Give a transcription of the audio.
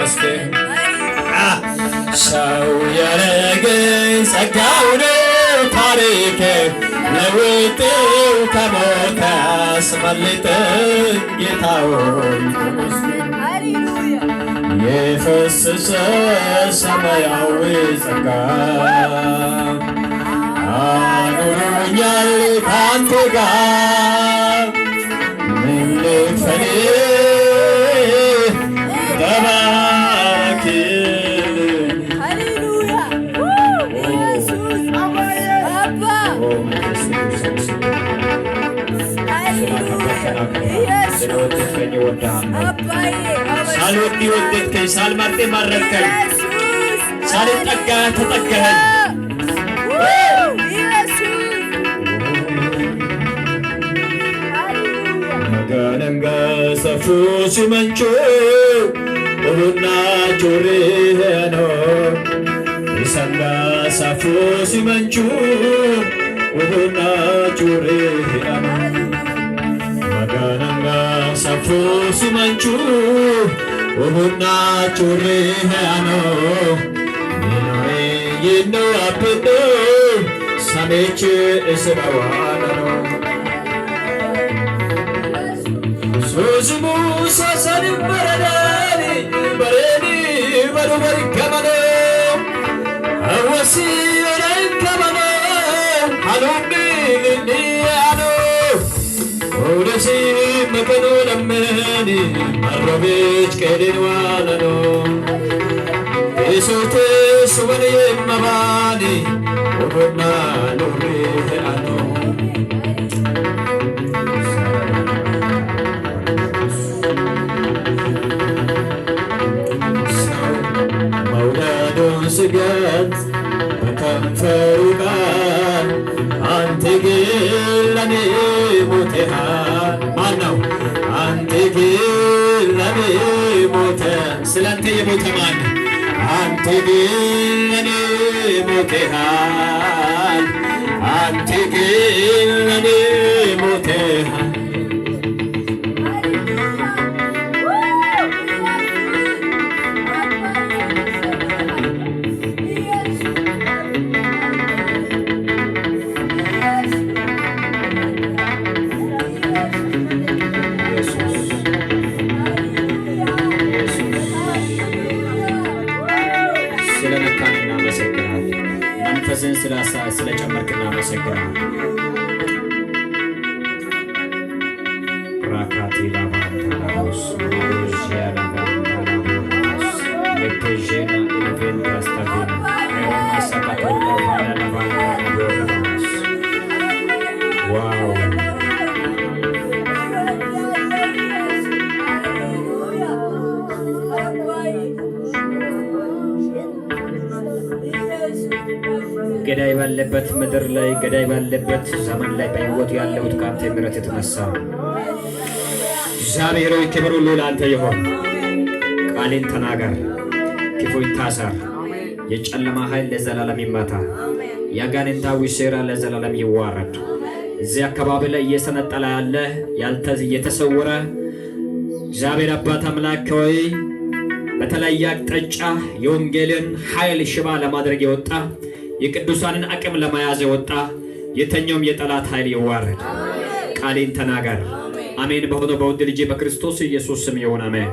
ይመስገን። ሰው ያረገኝ ጸጋው ነው ታሪኬ ለውጤው ከሞት ያስመልጠኝ ጌታ ሆይ ተመስገን። የፈሰሰ ሰማያዊ ጸጋ አኑሮኛል ካንተ ጋር ምን ልክፈል ተባረክልኝ። ሳልወድ ወደድከኝ፣ ሳልመርጥ መረጥከኝ፣ ሳልጠጋ ተጠጋኸኝ። መጋነንጋ ሰፉ ሲመንጩ ውቡና ጩሪህ ነው ይሰንጋ ሰፉ ሲመንጩ ውቡና ጩሪህ ነው መጋነንጋ ሰፉ ሲመንጩ ውቡና ጩሪህ ነው ሚኖሬ ይነው አብዶ ሰሜች እስረዋነ ነው ሱዝሙ ሳሳኒ በረዳኒ በሬኒ በሩበሪ ከመነ አወሲ ወረን ከመነ አሉሚ ልንያኖ ወደሲ መከኖ ለመኒ አሮቤች ከዴን ዋለኖ ኢሶቴ ሱበን የመባኒ ወቦና ኑሪ አኖ ስገት በከንፈሩ ቃል አንተ ግን ለኔ ሞተሃል። ማነው አንተ ግን ለኔ ሞተ? ስላንተ የሞተ ማን? አንተ ግን ለኔ ሞተሃል። አንተ ግን ለኔ ሞተሃል። መንፈስን ስለጨመርክ እናመሰግናለን። ራካቲ ላቫንታላቦስ ማሮስ ያላቫንታላቦስ ለፔዤና ኢቬንታስታቪና አይሮና ሰካቶላ ቫላቫንታላቦስ ዋው ገዳይ ባለበት ምድር ላይ ገዳይ ባለበት ዘመን ላይ በሕይወት ያለሁት ከአንተ ምሕረት የተነሳ እግዚአብሔር ሆይ ክብር ሁሉ ለአንተ ይሁን። ቃሌን ተናገር፣ ክፉ ይታሰር፣ የጨለማ ኃይል ለዘላለም ይመታ፣ የአጋንንታዊ ሴራ ለዘላለም ይዋረድ። እዚህ አካባቢ ላይ እየሰነጠለ ያለ የተሰወረ እግዚአብሔር አባት አምላክ ሆይ በተለያየ አቅጣጫ የወንጌልን ኃይል ሽባ ለማድረግ የወጣ የቅዱሳንን አቅም ለመያዝ የወጣ የተኛውም የጠላት ኃይል ይዋረድ። ቃሌን ተናገር። አሜን። በሆነው በውድ ልጄ በክርስቶስ ኢየሱስ ስም ይሁን አሜን።